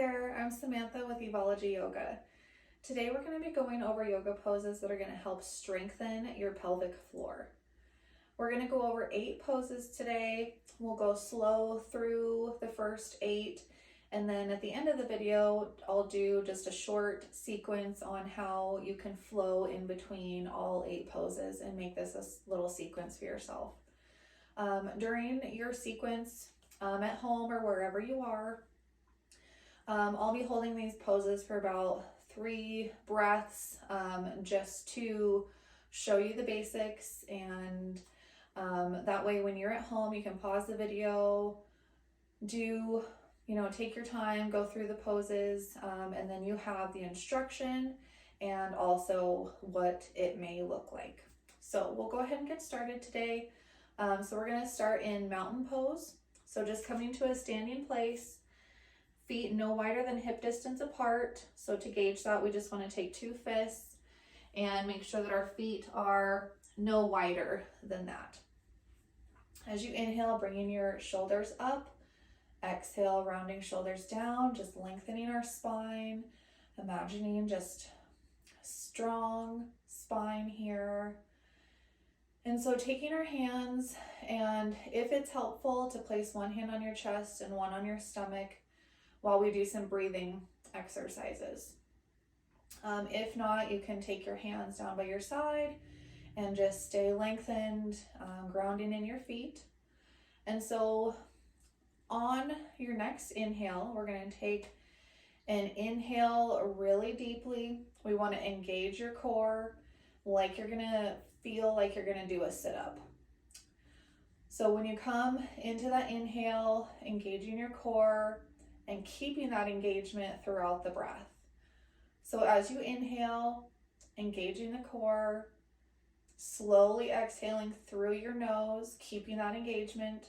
there, I'm Samantha with Evology Yoga. Today we're going to be going over yoga poses that are going to help strengthen your pelvic floor. We're going to go over 8 poses today. We'll go slow through the first 8, and then at the end of the video I'll do just a short sequence on how you can flow in between all 8 poses and make this a little sequence for yourself. During your sequence at home or wherever you are, I'll be holding these poses for about 3 breaths, just to show you the basics, and that way when you're at home you can pause the video, take your time, go through the poses, and then you have the instruction and also what it may look like. So we'll go ahead and get started today. So we're going to start in mountain pose. So just coming to a standing place, feet no wider than hip distance apart. So to gauge that, we just want to take 2 fists and make sure that our feet are no wider than that. As you inhale, bringing your shoulders up. Exhale, rounding shoulders down, just lengthening our spine. Imagining just a strong spine here. And so taking our hands, and if it's helpful to place one hand on your chest and one on your stomach while we do some breathing exercises. If not, you can take your hands down by your side and just stay lengthened, grounding in your feet. And so on your next inhale, we're going to take an inhale really deeply. We want to engage your core like you're going to feel like you're going to do a sit-up. So when you come into that inhale, engaging your core and keeping that engagement throughout the breath. So as you inhale, engaging the core, slowly exhaling through your nose, keeping that engagement.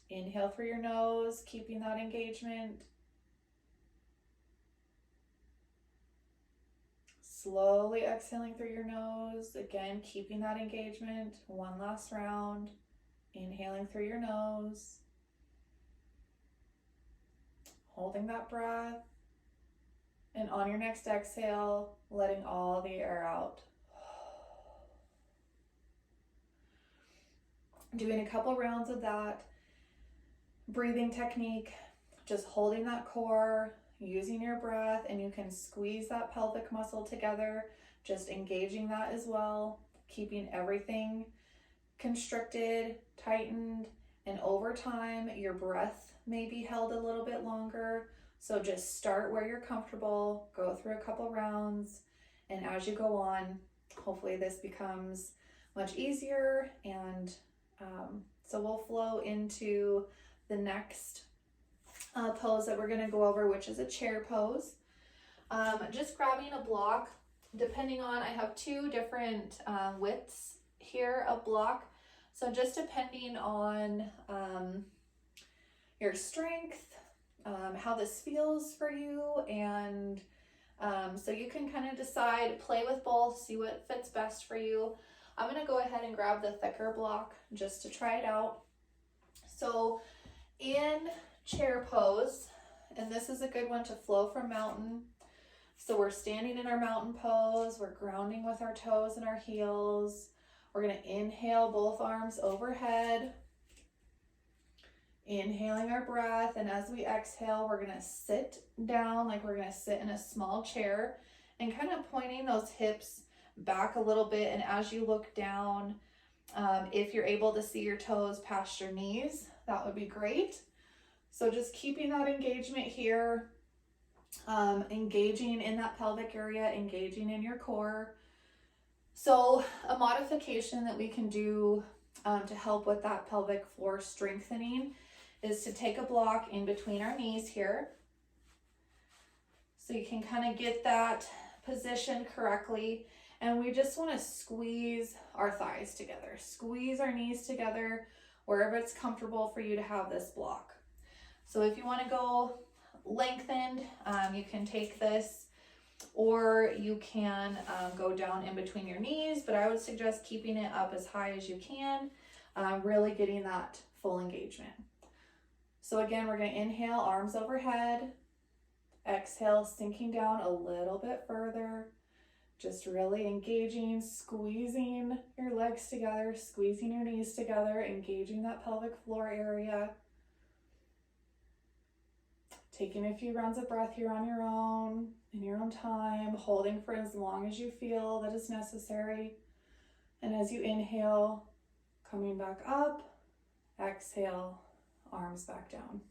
Inhale through your nose, keeping that engagement. Slowly exhaling through your nose, again, keeping that engagement. One last round. Inhaling through your nose. Holding that breath. And on your next exhale, letting all the air out. Doing a couple rounds of that breathing technique, just holding that core, using your breath, and you can squeeze that pelvic muscle together, just engaging that as well, keeping everything constricted, tightened, and over time your breath may be held a little bit longer. So just start where you're comfortable, go through a couple rounds, and as you go on, hopefully this becomes much easier. And so we'll flow into the next pose that we're going to go over, which is a chair pose. Just grabbing a block, depending on, I have 2 different widths here of block. So just depending on your strength, how this feels for you, and so you can kind of decide, play with both, see what fits best for you. I'm going to go ahead and grab the thicker block just to try it out. So in chair pose, and this is a good one to flow from mountain. So we're standing in our mountain pose, we're grounding with our toes and our heels. We're going to inhale both arms overhead, inhaling our breath, and as we exhale, we're going to sit down like we're going to sit in a small chair, and kind of pointing those hips back a little bit. And as you look down, if you're able to see your toes past your knees, that would be great. So just keeping that engagement here, engaging in that pelvic area, engaging in your core. So a modification that we can do to help with that pelvic floor strengthening is to take a block in between our knees here. So you can kind of get that positioned correctly. And we just want to squeeze our thighs together, squeeze our knees together, wherever it's comfortable for you to have this block. So if you want to go lengthened, you can take this, or you can go down in between your knees, but I would suggest keeping it up as high as you can, really getting that full engagement. So again, we're going to inhale, arms overhead. Exhale, sinking down a little bit further. Just really engaging, squeezing your legs together, squeezing your knees together, engaging that pelvic floor area. Taking a few rounds of breath here on your own, in your own time, holding for as long as you feel that is necessary. And as you inhale, coming back up, exhale, arms back down.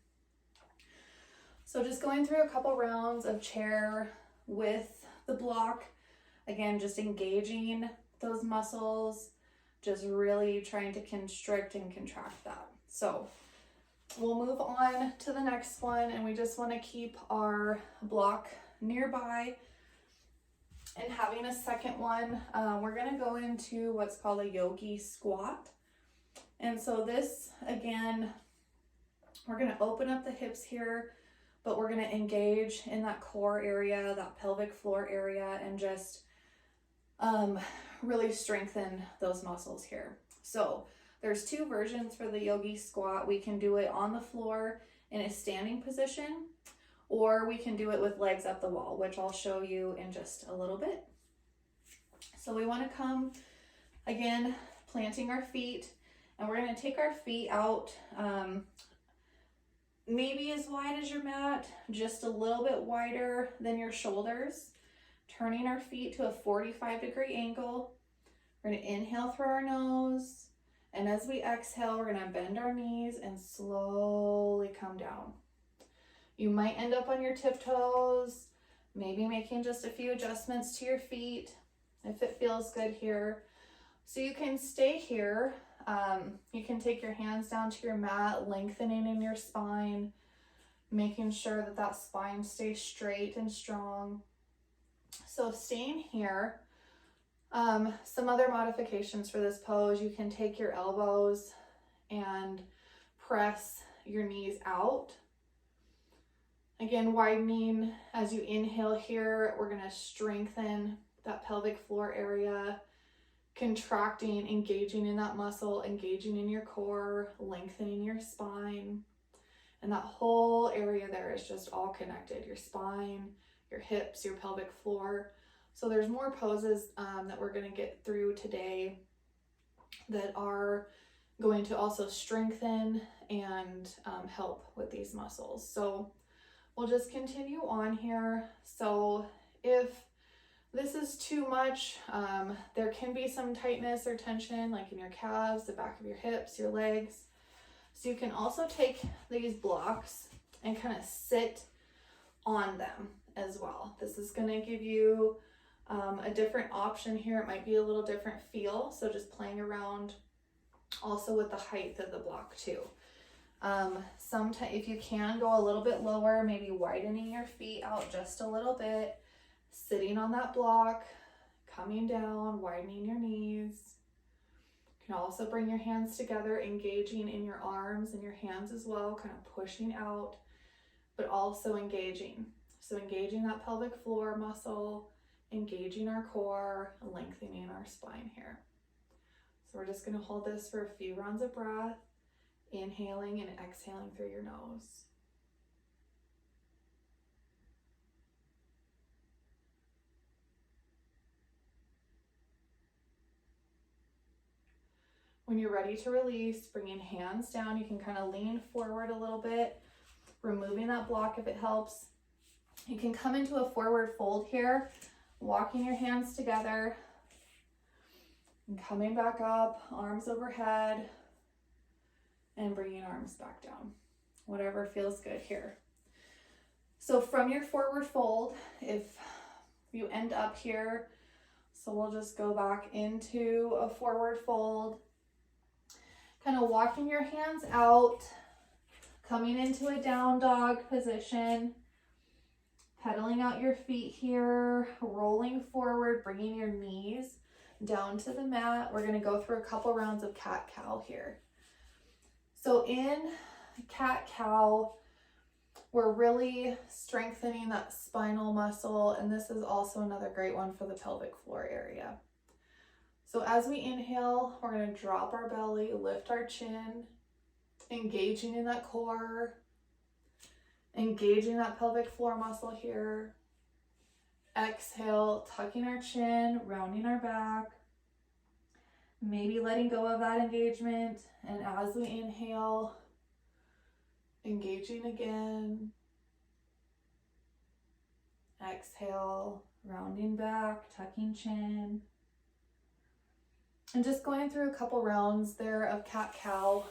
So just going through a couple rounds of chair with the block. Again, just engaging those muscles, just really trying to constrict and contract that. So we'll move on to the next one, and we just want to keep our block nearby. And having a second one, we're going to go into what's called a yogi squat. And so this, again, we're going to open up the hips here, but we're going to engage in that core area, that pelvic floor area, and just really strengthen those muscles here. So there's two versions for the yogi squat. We can do it on the floor in a standing position, or we can do it with legs up the wall, which I'll show you in just a little bit. So we want to come, again, planting our feet, and we're going to take our feet out maybe as wide as your mat, just a little bit wider than your shoulders, turning our feet to a 45-degree angle. We're going to inhale through our nose, and as we exhale, we're going to bend our knees and slowly come down. You might end up on your tiptoes, maybe making just a few adjustments to your feet if it feels good here. So you can stay here. You can take your hands down to your mat, lengthening in your spine, making sure that that spine stays straight and strong. So staying here. Some other modifications for this pose, you can take your elbows and press your knees out. Again, widening as you inhale here, we're going to strengthen that pelvic floor area, contracting, engaging in that muscle, engaging in your core, lengthening your spine. And that whole area there is just all connected. Your spine, your hips, your pelvic floor. So there's more poses that we're going to get through today that are going to also strengthen and help with these muscles. So we'll just continue on here. So if this is too much, there can be some tightness or tension like in your calves, the back of your hips, your legs. So you can also take these blocks and kind of sit on them as well. This is going to give you a different option here. It might be a little different feel. So just playing around also with the height of the block too. Sometimes if you can go a little bit lower, maybe widening your feet out just a little bit, sitting on that block, coming down, widening your knees. You can also bring your hands together, engaging in your arms and your hands as well, kind of pushing out, but also engaging. So engaging that pelvic floor muscle, engaging our core, lengthening our spine here. So we're just going to hold this for a few rounds of breath, inhaling and exhaling through your nose. When you're ready to release, bringing hands down, you can kind of lean forward a little bit, removing that block if it helps. You can come into a forward fold here, walking your hands together and coming back up, arms overhead, and bringing arms back down. Whatever feels good here. So from your forward fold, if you end up here, so we'll just go back into a forward fold, kind of walking your hands out, coming into a down dog position, pedaling out your feet here, rolling forward, bringing your knees down to the mat. We're going to go through a couple rounds of cat-cow here. So in cat-cow, we're really strengthening that spinal muscle, and this is also another great one for the pelvic floor area. So as we inhale, we're going to drop our belly, lift our chin, engaging in that core, engaging that pelvic floor muscle here. Exhale, tucking our chin, rounding our back. Maybe letting go of that engagement. And as we inhale, engaging again. Exhale, rounding back, tucking chin. And just going through a couple rounds there of cat-cow.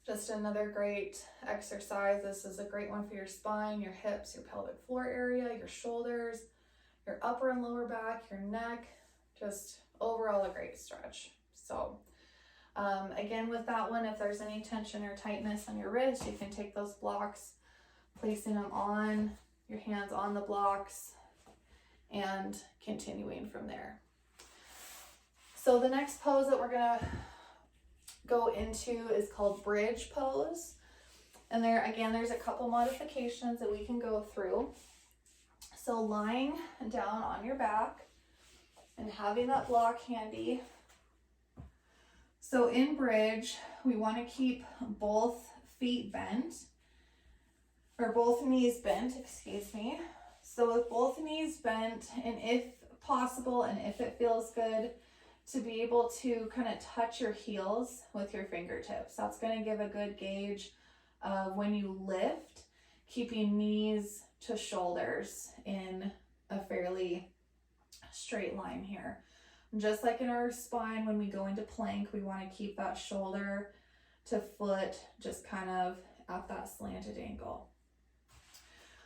Just another great exercise. This is a great one for your spine, your hips, your pelvic floor area, your shoulders, your upper and lower back, your neck. Just overall a great stretch. So again, with that one, if there's any tension or tightness on your wrist, you can take those blocks, placing them on your hands on the blocks, and continuing from there. So the next pose that we're gonna go into is called bridge pose. And there, again, there's a couple modifications that we can go through. So lying down on your back and having that block handy. So in bridge, we want to keep both feet bent, or both knees bent, excuse me. So with both knees bent, and if possible, and if it feels good, to be able to kind of touch your heels with your fingertips. That's going to give a good gauge of when you lift, keeping knees to shoulders in a fairly straight line here. Just like in our spine, when we go into plank, we want to keep that shoulder to foot just kind of at that slanted angle.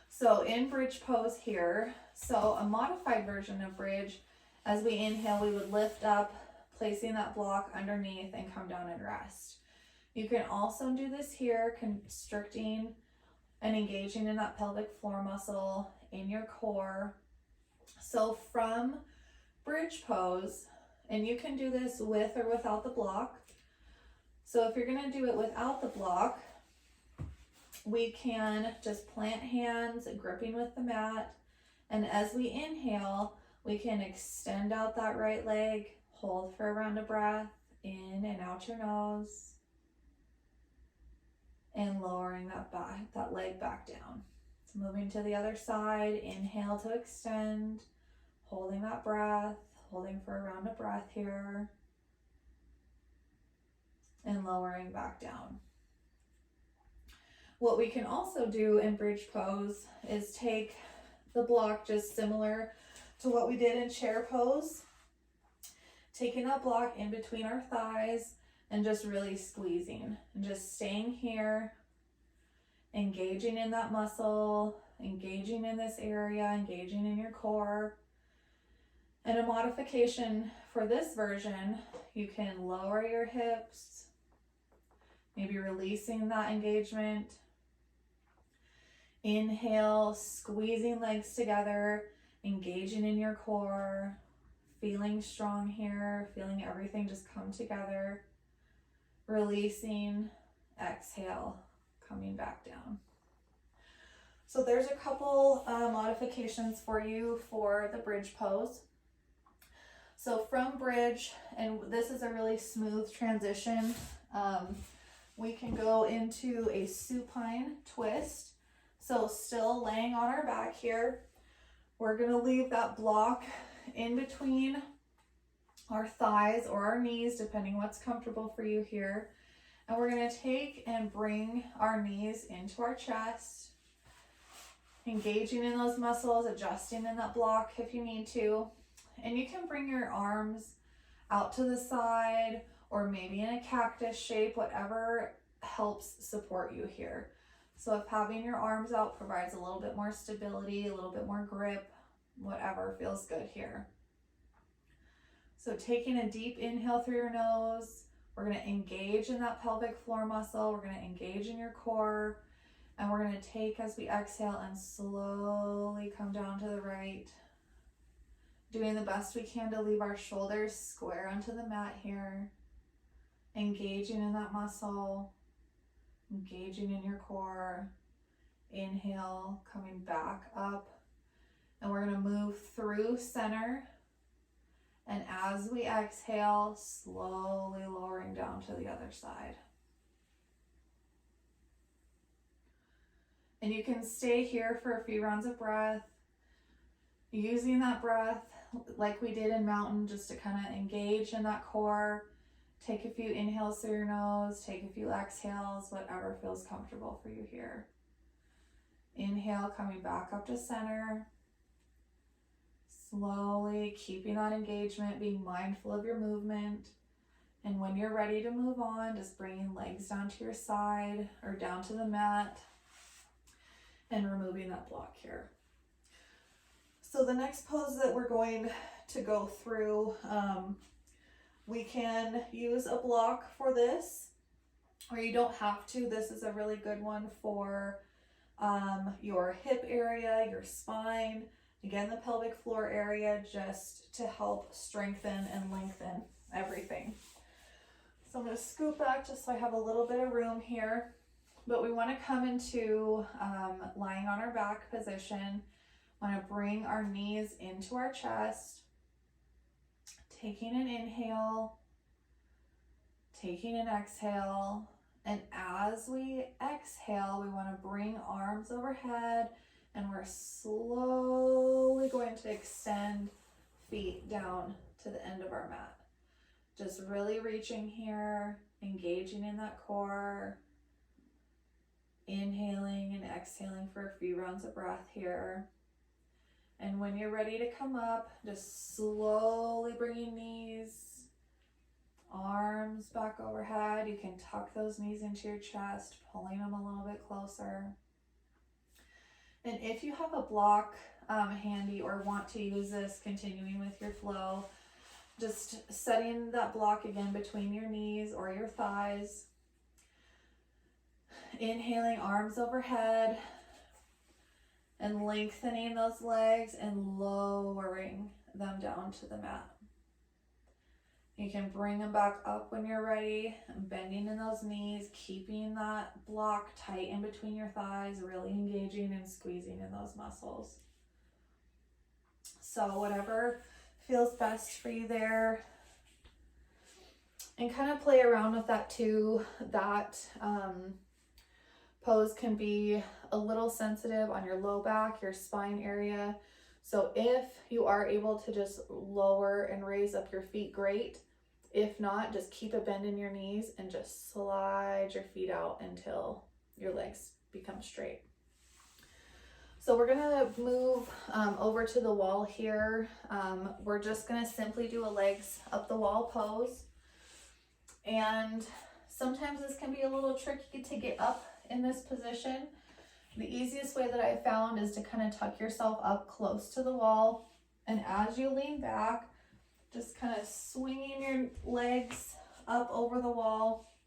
So in bridge pose here, so a modified version of bridge, as we inhale, we would lift up, placing that block underneath and come down and rest. You can also do this here, constricting and engaging in that pelvic floor muscle in your core. So from bridge pose, and you can do this with or without the block. So if you're going to do it without the block, we can just plant hands, gripping with the mat. And as we inhale, we can extend out that right leg, hold for a round of breath, in and out your nose, and lowering that leg back down. So moving to the other side, inhale to extend, holding that breath, holding for a round of breath here, and lowering back down. What we can also do in bridge pose is take the block just similar to what we did in chair pose, taking that block in between our thighs and just really squeezing and just staying here, engaging in that muscle, engaging in this area, engaging in your core. And a modification for this version, you can lower your hips, maybe releasing that engagement. Inhale, squeezing legs together, engaging in your core, feeling strong here, feeling everything just come together. Releasing, exhale, coming back down. So there's a couple modifications for you for the bridge pose. So from bridge, and this is a really smooth transition, we can go into a supine twist. So still laying on our back here, we're going to leave that block in between our thighs or our knees, depending what's comfortable for you here. And we're going to take and bring our knees into our chest, engaging in those muscles, adjusting in that block if you need to. And you can bring your arms out to the side or maybe in a cactus shape, whatever helps support you here. So if having your arms out provides a little bit more stability, a little bit more grip, whatever feels good here. So taking a deep inhale through your nose, we're going to engage in that pelvic floor muscle, we're going to engage in your core, and we're going to take as we exhale and slowly come down to the right, doing the best we can to leave our shoulders square onto the mat here, engaging in that muscle, engaging in your core. Inhale, coming back up, and we're going to move through center, and as we exhale, slowly lowering down to the other side. And you can stay here for a few rounds of breath, using that breath like we did in mountain, just to kind of engage in that core. Take a few inhales through your nose, take a few exhales, whatever feels comfortable for you here. Inhale, coming back up to center. Slowly keeping that engagement, being mindful of your movement. And when you're ready to move on, just bringing legs down to your side or down to the mat and removing that block here. So the next pose that we're going to go through, we can use a block for this, or you don't have to. This is a really good one for your hip area, your spine, again, the pelvic floor area, just to help strengthen and lengthen everything. So I'm going to scoot back just so I have a little bit of room here, but we want to come into lying on our back position. Want to bring our knees into our chest, taking an inhale, taking an exhale, and as we exhale, we want to bring arms overhead, and we're slowly going to extend feet down to the end of our mat. Just really reaching here, engaging in that core, inhaling and exhaling for a few rounds of breath here. And when you're ready to come up, just slowly bringing knees, arms back overhead. You can tuck those knees into your chest, pulling them a little bit closer. And if you have a block handy or want to use this, continuing with your flow, just setting that block again between your knees or your thighs. Inhaling, arms overhead, and lengthening those legs and lowering them down to the mat. You can bring them back up when you're ready, bending in those knees, keeping that block tight in between your thighs, really engaging and squeezing in those muscles. So whatever feels best for you there. And kind of play around with that too. That pose can be a little sensitive on your low back, your spine area. So if you are able to just lower and raise up your feet, great. If not, just keep a bend in your knees and just slide your feet out until your legs become straight. So we're gonna move over to the wall here. We're just gonna simply do a legs up the wall pose. And sometimes this can be a little tricky to get up in this position. The easiest way that I found is to kind of tuck yourself up close to the wall, and as you lean back, just kind of swinging your legs up over the wall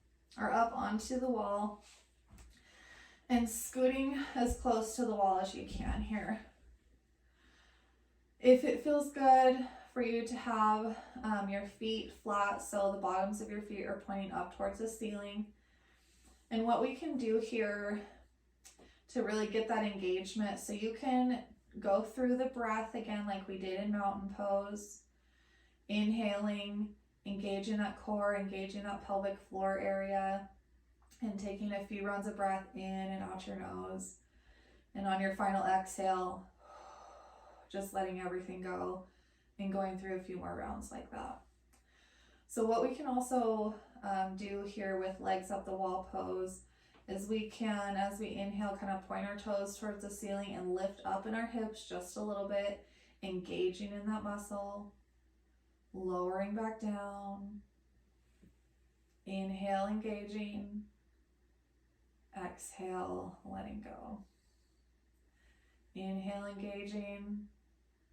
or up onto the wall and scooting as close to the wall as you can here. If it feels good for you to have your feet flat, so the bottoms of your feet are pointing up towards the ceiling. And what we can do here to really get that engagement, so you can go through the breath again like we did in mountain pose, inhaling, engaging that core, engaging that pelvic floor area, and taking a few rounds of breath in and out your nose. And on your final exhale, just letting everything go and going through a few more rounds like that. So what we can also do here with legs up the wall pose is we can, as we inhale, kind of point our toes towards the ceiling and lift up in our hips just a little bit, engaging in that muscle, lowering back down, inhale, engaging, exhale, letting go. Inhale, engaging,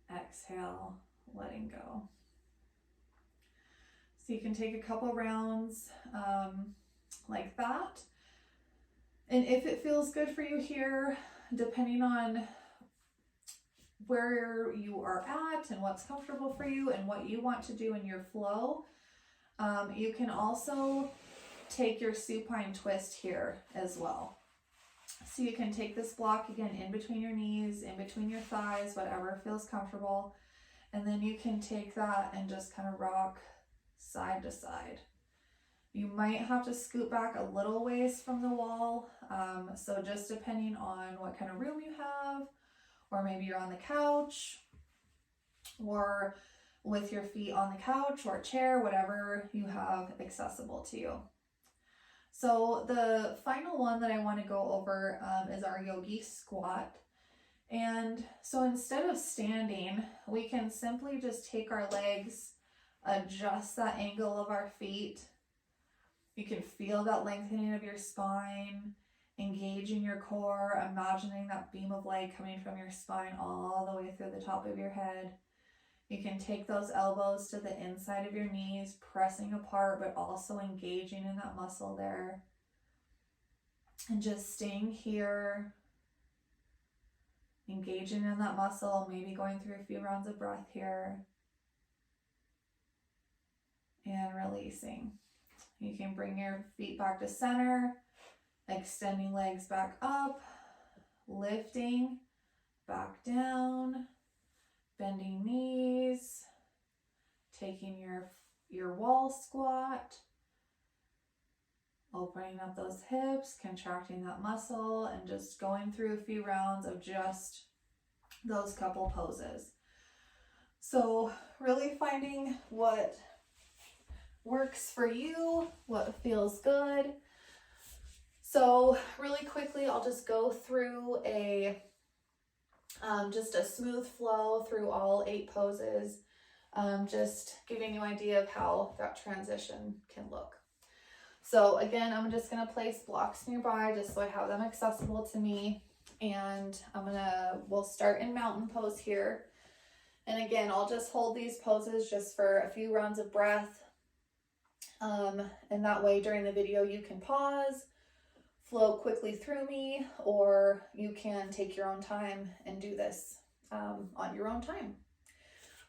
exhale, letting go. So you can take a couple rounds like that. And if it feels good for you here, depending on where you are at and what's comfortable for you and what you want to do in your flow, you can also take your supine twist here as well. So you can take this block again in between your knees, in between your thighs, whatever feels comfortable. And then you can take that and just kind of rock side to side. You might have to scoot back a little ways from the wall So just depending on what kind of room you have, or maybe you're on the couch, or with your feet on the couch or chair, whatever you have accessible to you. So the final one that I want to go over is our yogi squat. And so instead of standing, we can simply just take our legs, adjust that angle of our feet. You can feel that lengthening of your spine, engaging your core, imagining that beam of light coming from your spine all the way through the top of your head. You can take those elbows to the inside of your knees, pressing apart, but also engaging in that muscle there. And just staying here, engaging in that muscle, maybe going through a few rounds of breath here. And releasing. You can bring your feet back to center, extending legs back up, lifting, back down, bending knees, taking your wall squat, opening up those hips, contracting that muscle, and just going through a few rounds of just those couple poses. So really finding what works for you, what feels good. So really quickly, I'll just go through just a smooth flow through all 8 poses, just giving you an idea of how that transition can look. So again, I'm just going to place blocks nearby just so I have them accessible to me. And we'll start in mountain pose here. And again, I'll just hold these poses just for a few rounds of breath. And that way during the video you can pause, flow quickly through me, or you can take your own time and do this on your own time.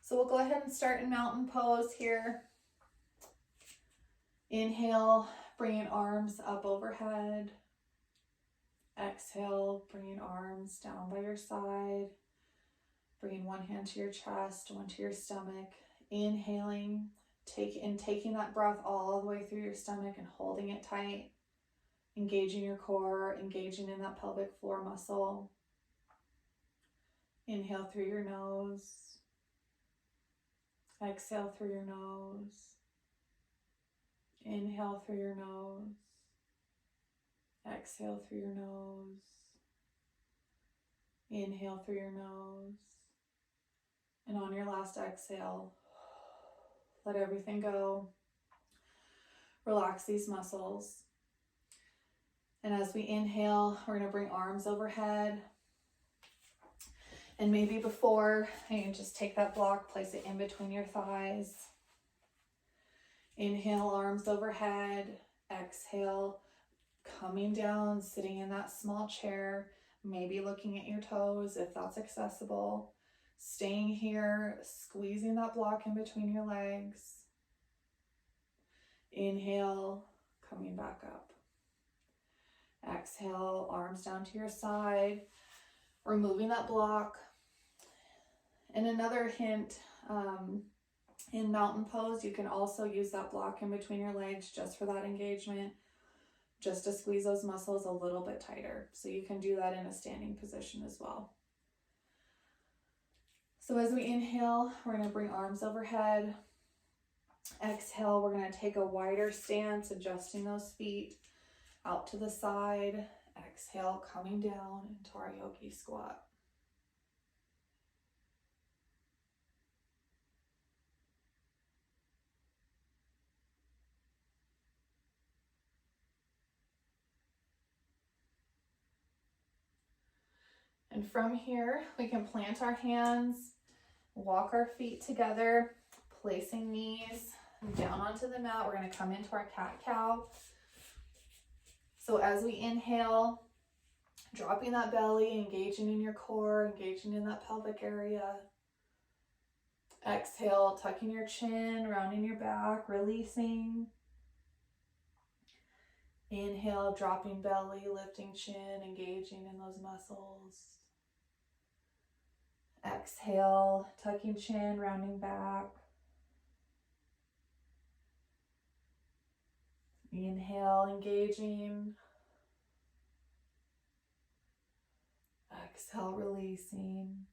So we'll go ahead and start in mountain pose here. Inhale, bringing arms up overhead. Exhale, bringing arms down by your side. Bringing one hand to your chest, one to your stomach. Inhaling, taking that breath all the way through your stomach and holding it tight. Engaging your core, engaging in that pelvic floor muscle. Inhale through your nose. Exhale through your nose. Inhale through your nose. Exhale through your nose. Inhale through your nose. And on your last exhale, let everything go. Relax these muscles. And as we inhale, we're going to bring arms overhead. And maybe before, you can just take that block, place it in between your thighs. Inhale, arms overhead. Exhale, coming down, sitting in that small chair, maybe looking at your toes if that's accessible. Staying here, squeezing that block in between your legs. Inhale, coming back up. Exhale, arms down to your side, removing that block. And another hint, in mountain pose, you can also use that block in between your legs just for that engagement, just to squeeze those muscles a little bit tighter. So you can do that in a standing position as well. So as we inhale, we're going to bring arms overhead. Exhale, we're going to take a wider stance, adjusting those feet out to the side. Exhale, coming down into our yogi squat. And from here, we can plant our hands, walk our feet together, placing knees down onto the mat. We're going to come into our cat-cow. So as we inhale, dropping that belly, engaging in your core, engaging in that pelvic area. Exhale, tucking your chin, rounding your back, releasing. Inhale, dropping belly, lifting chin, engaging in those muscles. Exhale, tucking chin, rounding back. Inhale, engaging. Exhale, releasing.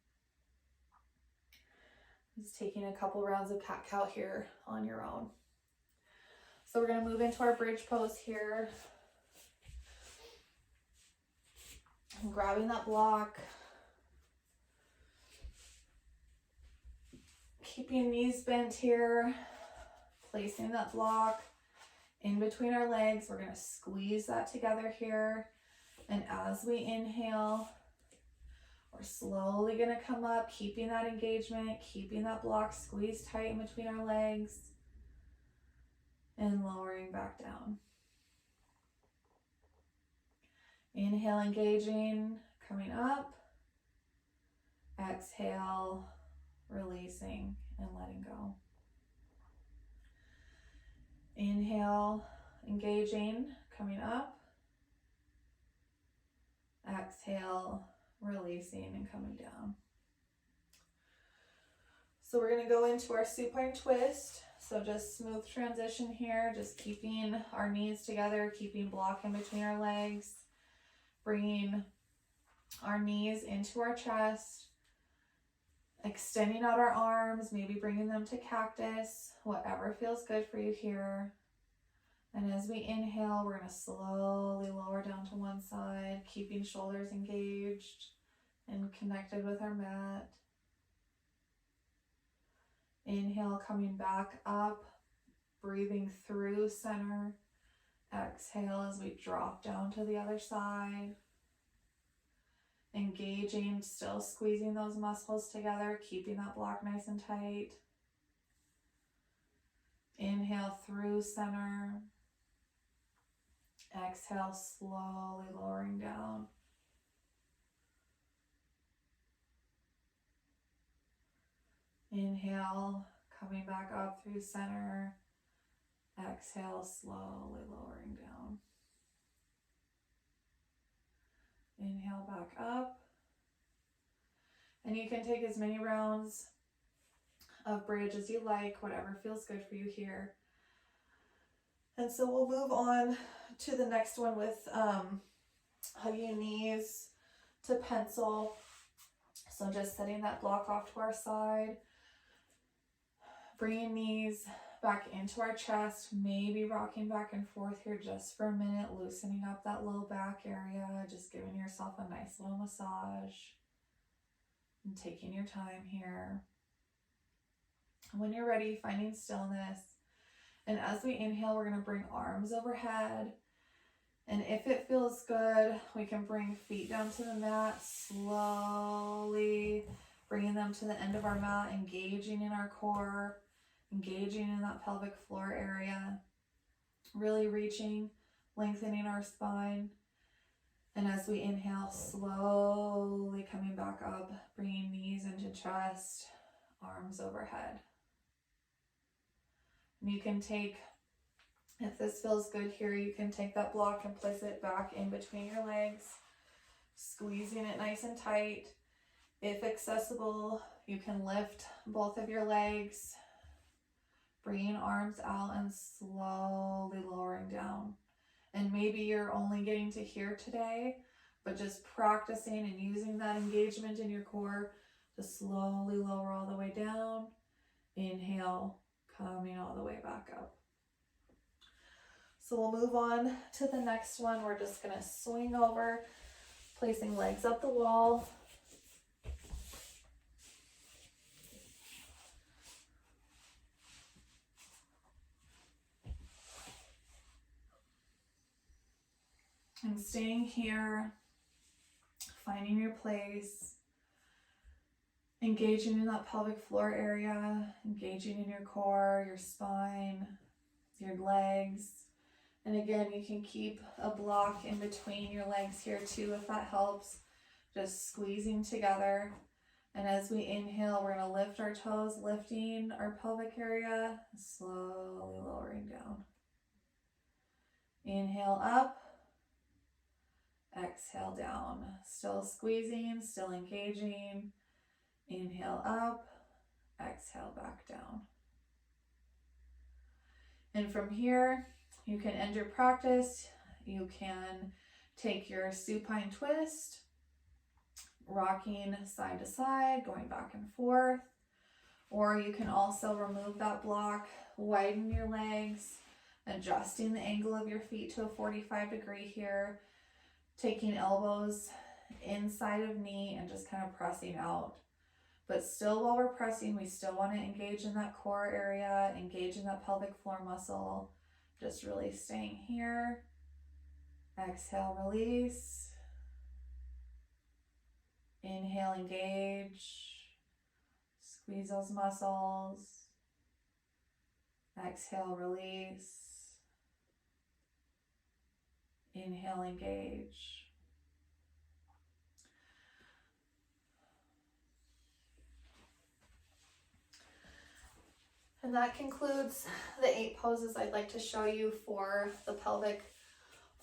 Just taking a couple rounds of cat-cow here on your own. So we're going to move into our bridge pose here. I'm grabbing that block. Keeping knees bent here. Placing that block in between our legs. We're going to squeeze that together here. And as we inhale, we're slowly going to come up, keeping that engagement, keeping that block squeezed tight in between our legs, and lowering back down. Inhale, engaging, coming up. Exhale, releasing and letting go. Inhale, engaging, coming up. Exhale, releasing and coming down. So we're going to go into our supine twist. So just smooth transition here, just keeping our knees together, keeping block in between our legs, bringing our knees into our chest, extending out our arms, maybe bringing them to cactus, whatever feels good for you here. And as we inhale, we're going to slowly lower down to one side, keeping shoulders engaged and connected with our mat. Inhale, coming back up, breathing through center. Exhale as we drop down to the other side. Engaging, still squeezing those muscles together, keeping that block nice and tight. Inhale through center. Exhale, slowly lowering down. Inhale, coming back up through center. Exhale, slowly lowering down. Inhale back up. And you can take as many rounds of bridge as you like, whatever feels good for you here. And so we'll move on to the next one with hugging knees to pencil. So just setting that block off to our side. Bringing knees back into our chest, maybe rocking back and forth here just for a minute, loosening up that low back area, just giving yourself a nice little massage and taking your time here. When you're ready, finding stillness. And as we inhale, we're going to bring arms overhead. And if it feels good, we can bring feet down to the mat, slowly bringing them to the end of our mat, engaging in our core, engaging in that pelvic floor area, really reaching, lengthening our spine. And as we inhale, slowly coming back up, bringing knees into chest, arms overhead. And you can take, if this feels good here, you can take that block and place it back in between your legs, squeezing it nice and tight. If accessible, you can lift both of your legs, bringing arms out and slowly lowering down. And maybe you're only getting to here today, but just practicing and using that engagement in your core to slowly lower all the way down. Inhale, coming all the way back up. So we'll move on to the next one. We're just going to swing over, placing legs up the wall. And staying here, finding your place, engaging in that pelvic floor area, engaging in your core, your spine, your legs. And again, you can keep a block in between your legs here too, if that helps. Just squeezing together. And as we inhale, we're going to lift our toes, lifting our pelvic area, slowly lowering down. Inhale up. Exhale down, still squeezing, still engaging. Inhale up, exhale back down. And from here, you can end your practice. You can take your supine twist, rocking side to side, going back and forth. Or you can also remove that block, widen your legs, adjusting the angle of your feet to a 45-degree here, taking elbows inside of knee and just kind of pressing out. But still, while we're pressing, we still want to engage in that core area, engage in that pelvic floor muscle. Just really staying here. Exhale, release. Inhale, engage. Squeeze those muscles. Exhale, release. Inhale, engage. And that concludes the 8 poses I'd like to show you for the pelvic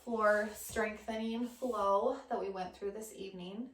floor strengthening flow that we went through this evening.